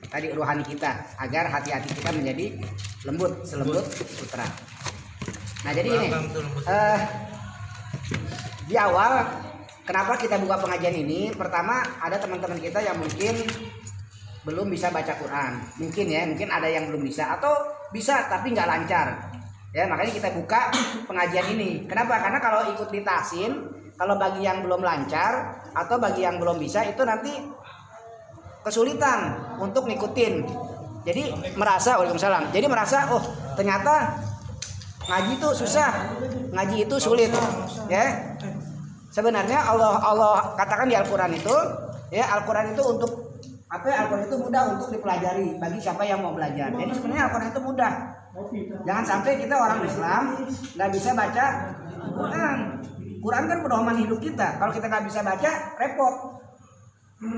tadi rohani kita, agar hati-hati kita menjadi lembut selembut putra. Nah jadi ini di awal kenapa kita buka pengajian ini, pertama ada teman-teman kita yang mungkin belum bisa baca Quran, mungkin ada yang belum bisa atau bisa tapi nggak lancar ya, makanya kita buka pengajian ini. Kenapa? Karena kalau ikut di tahsin, kalau bagi yang belum lancar atau bagi yang belum bisa itu nanti kesulitan untuk ngikutin. Jadi merasa, waalaikumsalam, jadi merasa oh ternyata ngaji itu susah, ngaji itu sulit ya. Sebenarnya Allah katakan di Al-Quran itu ya, Al-Quran itu untuk apa ya, Al-Quran itu mudah untuk dipelajari bagi siapa yang mau belajar. Jadi sebenarnya Al-Quran itu mudah. Jangan sampai kita orang Islam nggak bisa baca Quran. Quran kan pedoman hidup kita. Kalau kita nggak bisa baca, repot.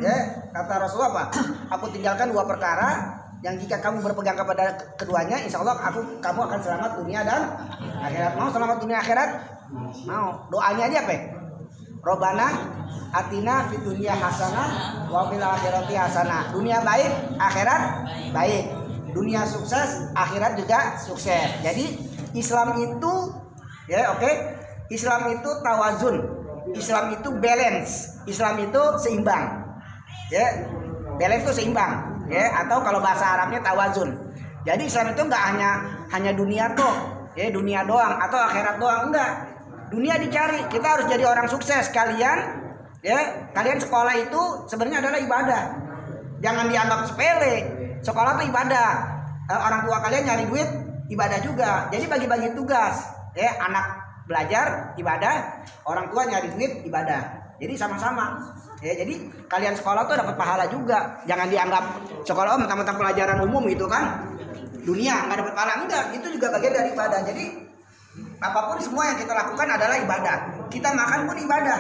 Ya, kata Rasulullah apa? Aku tinggalkan 2 perkara yang jika kamu berpegang kepada keduanya, insya Allah kamu akan selamat dunia dan akhirat. Mau selamat dunia akhirat? Mau. Doanya aja apa? Robbana atina fid dunya hasanah wa fil akhirati hasanah. Dunia baik, akhirat baik. Dunia sukses, akhirat juga sukses. Jadi Islam itu ya oke. Islam itu tawazun. Islam itu balance. Islam itu seimbang. Ya. Balance itu seimbang, ya, atau kalau bahasa Arabnya tawazun. Jadi Islam itu enggak hanya dunia tuh, ya, dunia doang atau akhirat doang, enggak. Dunia dicari, kita harus jadi orang sukses. Kalian sekolah itu sebenarnya adalah ibadah. Jangan dianggap sepele. Sekolah itu ibadah. Orang tua kalian nyari duit, ibadah juga. Jadi bagi-bagi tugas. Ya, anak belajar ibadah, orang tua nyari duit ibadah. Jadi sama-sama. Ya, jadi kalian sekolah tuh dapat pahala juga. Jangan dianggap sekolah mentang-mentang pelajaran umum gitu kan. Dunia nggak dapat pahala, enggak. Itu juga bagian dari ibadah. Jadi apapun semua yang kita lakukan adalah ibadah. Kita makan pun ibadah.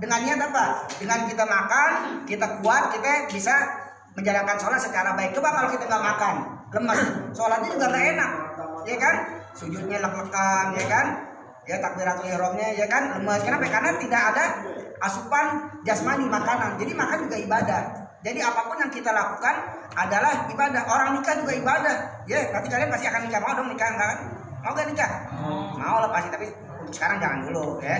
Dengan niat apa? Dengan kita makan, kita kuat, kita bisa menjalankan sholat secara baik. Coba kalau kita nggak makan, lemas, sholatnya juga nggak enak, ya kan? Sujudnya lek-lekan, ya kan? Ya takbiratul ihramnya, ya kan? Lemas. Kenapa? Karena tidak ada asupan jasmani makanan. Jadi makan juga ibadah. Jadi apapun yang kita lakukan adalah ibadah. Orang nikah juga ibadah. Ya, nanti kalian pasti akan nikah. Mau dong nikah kan? Mau gak nikah? Mau lah pasti, tapi untuk sekarang jangan dulu ya.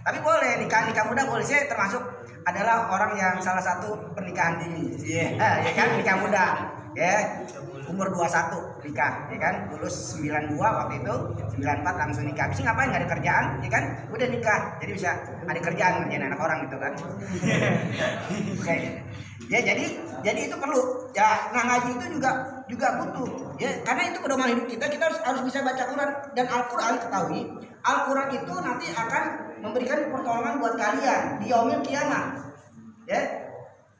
Tapi boleh nikah muda boleh. Saya termasuk adalah orang yang salah satu pernikahan dini. Ya kan, nikah muda. Ya. Umur 21 nikah, ya kan? Lulus 92 waktu itu, 94 langsung nikah. Habis ngapain? Enggak ada kerjaan, ya kan? Udah nikah. Jadi bisa ada kerjaan ngerjain anak orang gitu kan. Oke. Ya jadi itu perlu. Ya, nah ngaji itu juga butuh. Ya, karena itu pedoman hidup kita harus bisa baca Quran dan Al-Qur'an. Ketahui, Al-Qur'an itu nanti akan memberikan pertolongan buat kalian di yaumil qiyamah. Ya.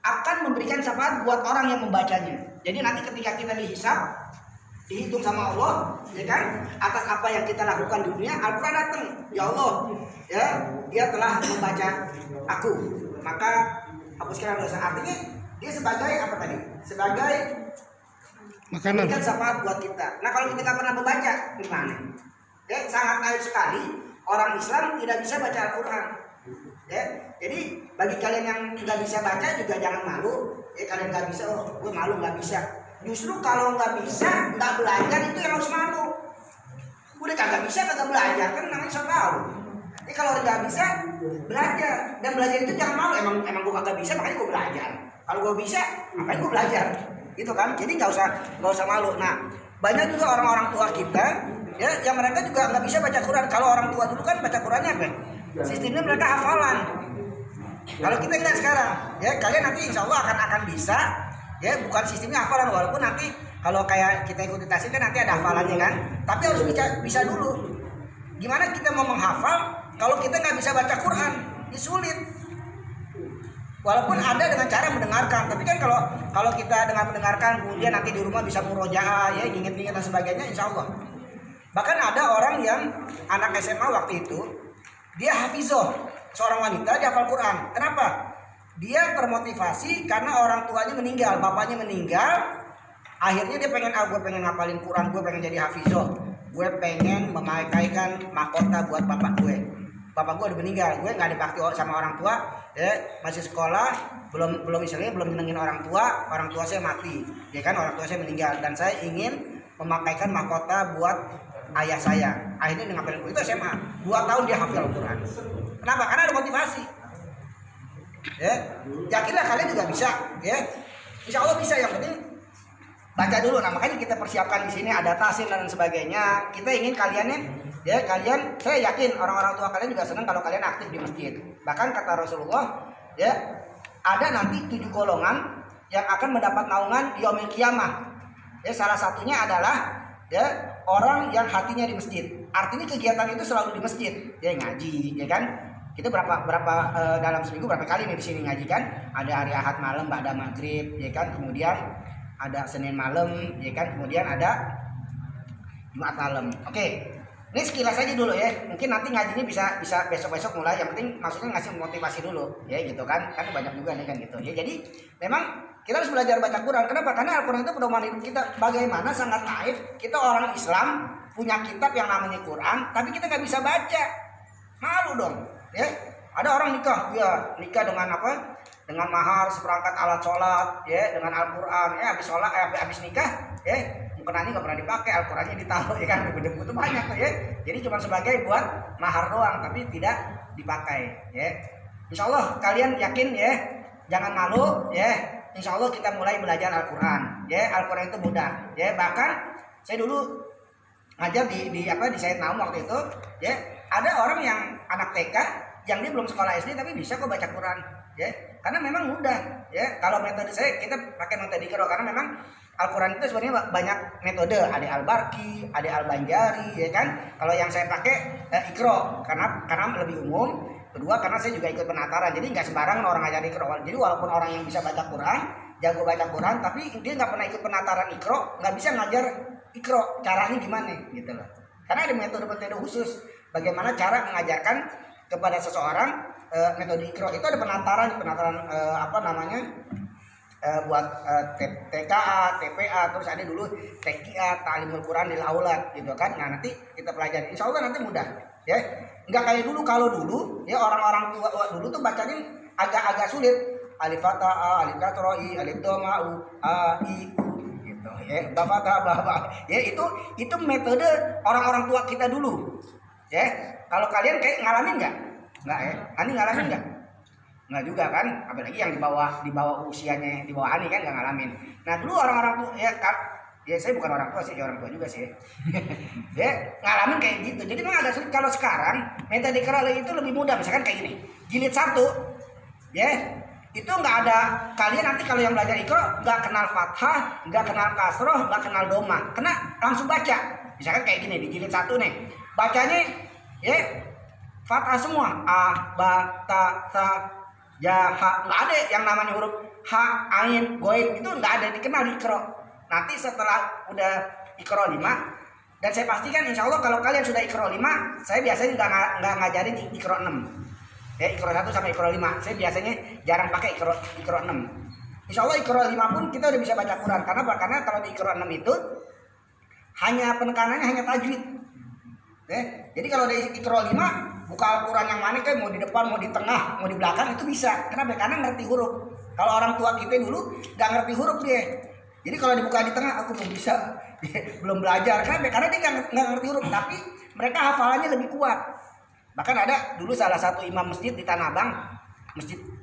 Akan memberikan syafaat buat orang yang membacanya. Jadi nanti ketika kita dihisab, dihitung sama Allah, ya kan, atas apa yang kita lakukan di dunia, Al-Quran datang, ya Allah, ya, dia telah membaca aku, maka hapuskan dosa. Artinya dia sebagai apa tadi? Sebagai makanan. Memberikan syafaat buat kita. Nah kalau kita pernah membaca, gimana? Ya, sangat naif sekali orang Islam tidak bisa baca Al-Quran. Ya, jadi bagi kalian yang nggak bisa baca juga jangan malu. Ya kalian nggak bisa, oh gue malu nggak bisa. Justru kalau nggak bisa, nggak belajar itu yang harus malu. Udah kagak bisa kagak belajar kan namanya so tahu. Jadi kalau nggak bisa belajar, dan belajar itu jangan malu. Emang gue kagak bisa makanya gue belajar. Kalau gue bisa, makanya gue belajar. Gitu kan? Jadi nggak usah malu. Nah banyak juga orang-orang tua kita, ya yang mereka juga nggak bisa baca Quran. Kalau orang tua dulu kan baca Qurannya apa? Sistemnya mereka hafalan. Kalau kita lihat sekarang, ya kalian nanti insya Allah akan bisa, ya bukan sistemnya hafalan, walaupun nanti kalau kayak kita ikuti tasik kan nanti ada hafalannya kan, tapi harus bisa dulu. Gimana kita mau menghafal kalau kita nggak bisa baca Quran? Ini sulit. Walaupun ada dengan cara mendengarkan, tapi kan kalau kita dengan mendengarkan kemudian nanti di rumah bisa murojaah, ya inget-inget dan sebagainya, insya Allah. Bahkan ada orang yang anak SMA waktu itu, dia hafizoh, seorang wanita dia hafal Quran. Kenapa? Dia termotivasi karena orang tuanya meninggal, bapaknya meninggal. Akhirnya dia pengen, gue pengen ngapalin Quran, gue pengen jadi hafizoh, gue pengen memakaikan mahkota buat bapak gue. bapak gue udah meninggal, gue nggak dibakti sama orang tua, ya masih sekolah, belum misalnya belum nyenengin orang tua saya mati, ya kan, orang tua saya meninggal dan saya ingin memakaikan mahkota buat ayah saya. Akhirnya dia ngapain? Itu SMA 2 tahun dia hafal Al-Quran. Kenapa? Karena ada motivasi. Ya, yakinlah kalian juga bisa, ya. Insya Allah bisa, yang penting baca dulu. Nah, makanya kita persiapkan di sini ada tasin dan sebagainya. Kita ingin kalian saya yakin orang-orang tua kalian juga senang kalau kalian aktif di masjid. Bahkan kata Rasulullah, ya, ada nanti 7 golongan yang akan mendapat naungan di yaumil qiyamah. Ya, salah satunya adalah ya orang yang hatinya di masjid. Artinya kegiatan itu selalu di masjid. Ya ngaji, ya kan? Kita berapa dalam seminggu berapa kali nih di sini ngaji kan? Ada hari Ahad malam ba'da maghrib, ya kan? Kemudian ada Senin malam, ya kan? Kemudian ada Jumat malam. Oke. Ini sekilas aja dulu ya. Mungkin nanti ngajinya bisa besok-besok mulai. Yang penting maksudnya ngasih motivasi dulu, ya gitu kan? Kan banyak juga nih kan gitu. Ya jadi memang kita harus belajar baca Quran. Kenapa? Karena Al-Quran itu pedoman hidup kita. Bagaimana sangat naif kita orang Islam punya kitab yang namanya Quran, tapi kita nggak bisa baca. Malu dong. Ya, ada orang nikah dengan apa? Dengan mahar seperangkat alat sholat, ya, dengan Al-Quran. Ya, habis sholat, habis nikah, ya, mukena nggak pernah dipakai, Al-Qurannya ditaruh, ya kan? Debu-debu itu banyak tuh, ya. Jadi cuma sebagai buat mahar doang, tapi tidak dipakai, ya. Insya Allah kalian yakin, ya, jangan malu, ya. Insya Allah kita mulai belajar Al-Quran, ya. Al-Quran itu mudah, ya. Bahkan saya dulu ngajar di Said Naum waktu itu, ya. Ada orang yang anak TK yang dia belum sekolah SD tapi bisa kok baca Quran, ya. Karena memang mudah, ya. Kalau metode kita pakai metode Iqra karena memang Al-Quran itu sebenarnya banyak metode, ada Al-Barqi, ada Al-Banjari, ya kan. Kalau yang saya pakai Iqra karena lebih umum. Kedua karena saya juga ikut penataran, jadi nggak sembarangan orang ngajar Iqra. Jadi walaupun orang yang bisa baca Quran, jago baca Quran, tapi dia nggak pernah ikut penataran Iqra, nggak bisa ngajar Iqra. Caranya gimana, gitu loh. Karena ada metode-metode khusus bagaimana cara mengajarkan kepada seseorang metode Iqra. Itu ada penataran buat TKA, TPA, terus ada dulu TQA, Ta'limul Quran lil Aulad, gitu kan. Nah, nanti kita pelajari. Insya Allah nanti mudah, ya. Nggak kayak dulu. Kalau dulu, ya orang-orang tua dulu tuh bacanya agak sulit. Alif fathah a, alif kasrah i, alif dhamma u, a i u, gitu, ya. Ba fathah ba. Ya, itu metode orang-orang tua kita dulu. Ya. Kalau kalian kayak ngalamin nggak? Nggak, ya. Ani ngalamin nggak? Nggak juga kan, apalagi yang di bawah usianya, di bawah Ani kan nggak ngalamin. Nah dulu orang-orang tuh ya saya bukan orang tua sih, ya orang tua juga sih. Ya ngalamin kayak gitu. Jadi memang agak sulit. Kalau sekarang metode Iqra itu lebih mudah. Misalkan kayak gini, jilid 1, ya itu nggak ada. Kalian nanti kalau yang belajar Iqra nggak kenal fathah, nggak kenal kasroh, nggak kenal doma, kena langsung baca. Misalkan kayak gini di jilid 1 nih, bacanya ya fathah semua, a, ba, ta, sa, ya, ha, nggak ada yang namanya huruf ha, ain, goin, itu nggak ada dikenal di Iqra. Nanti setelah udah Iqra 5, dan saya pastikan insya Allah kalau kalian sudah Iqra 5, saya biasanya nggak ngajarin Iqra 6. Ya, Iqra 1 sampai Iqra 5, saya biasanya jarang pakai Iqra 6. Insya Allah Iqra 5 pun kita udah bisa baca Quran. Karena kalau di Iqra 6 itu hanya penekanannya hanya tajwid. Ya, jadi kalau di Iqra 5 buka Al-Quran yang mana kan, mau di depan, mau di tengah, mau di belakang, itu bisa. Kenapa? Karena ngerti huruf. Kalau orang tua kita dulu nggak ngerti huruf dia. Jadi kalau dibuka di tengah, aku belum bisa, belum belajar. Kenapa? Karena dia nggak ngerti huruf. Tapi mereka hafalannya lebih kuat. Bahkan ada dulu salah satu imam masjid di Tanah Abang,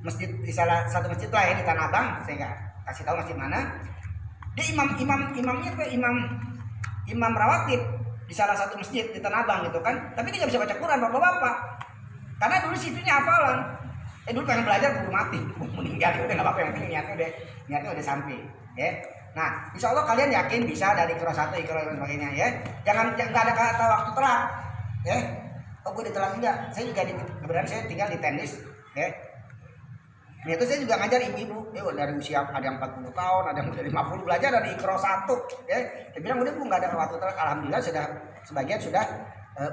masjid di salah satu masjid lah ya di Tanah Abang. Saya nggak kasih tahu masjid mana. Dia imamnya tuh imam rawatib di salah satu masjid di Tanah Abang gitu kan, tapi dia nggak bisa baca Quran bapak-bapak, karena dulu situnya hafalan. Dulu pengen belajar buru mati, meninggal udah nggak apa-apa, yang penting niatnya udah sampai, ya. Nah, insya Allah kalian yakin bisa dari Iqra 1, Iqra dan sebagainya, ya. Jangan nggak ada kata waktu telat, ya. Oh gue ditelat enggak? Saya juga kebetulan saya tinggal di tenis, ya. Nah itu saya juga ngajar ibu-ibu, ya dari usia ada yang 40 tahun, ada yang udah 50 belajar dari Iqra 1, ya. Dia bilang udah bu nggak ada waktu telat, alhamdulillah sebagian sudah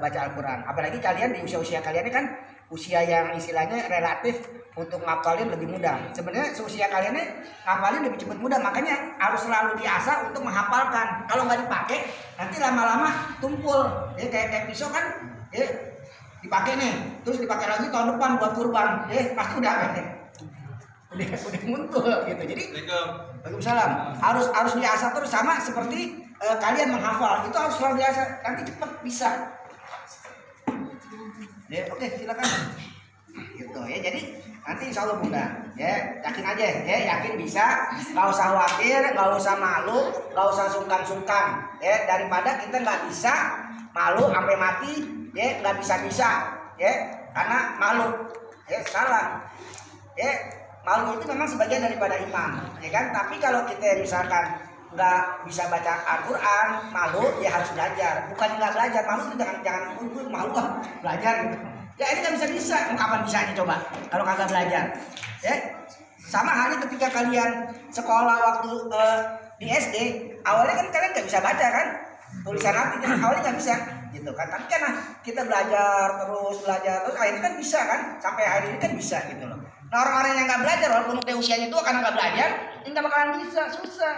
baca Al-Quran. Apalagi kalian di usia kalian ini kan usia yang istilahnya relatif untuk ngapalin lebih mudah. Sebenarnya seusia kalian ini ngapalin lebih cepat mudah, makanya harus selalu diasah untuk menghafalkan. Kalau nggak dipakai nanti lama-lama tumpul, ya kayak pisau kan, ya dipakai nih, terus dipakai lagi tahun depan buat kurban, pasti udah udah muncul gitu. Jadi Waalaikumsalam, harus diasah terus, sama seperti kalian menghafal itu harus selalu diasah, nanti cepat bisa. Ya, oke, silakan. Gitu ya, jadi nanti insya Allah mudah. Ya, yakin aja, ya, yakin bisa. Nggak usah khawatir, nggak usah malu, nggak usah sungkan-sungkan. Ya, daripada kita nggak bisa malu sampai mati, ya, nggak bisa, ya, karena malu. Ya, salah. Ya, malu itu memang sebagian daripada iman, ya kan? Tapi kalau kita misalkan nggak bisa baca Al-Quran, malu, ya harus belajar. Bukan nggak belajar, malu itu jangan malu belajar gitu. Ya ini nggak bisa, kapan bisanya coba kalau kagak belajar? Ya, sama halnya ketika kalian sekolah waktu di SD, awalnya kan kalian nggak bisa baca kan, tulisan arti kan awalnya nggak bisa, gitu kan? Tapi karena kita belajar terus akhirnya kan bisa kan, sampai hari ini kan bisa gitu loh. Nah orang-orang yang nggak belajar walaupun udah usianya tua karena nggak belajar, ini nggak bakalan bisa, susah.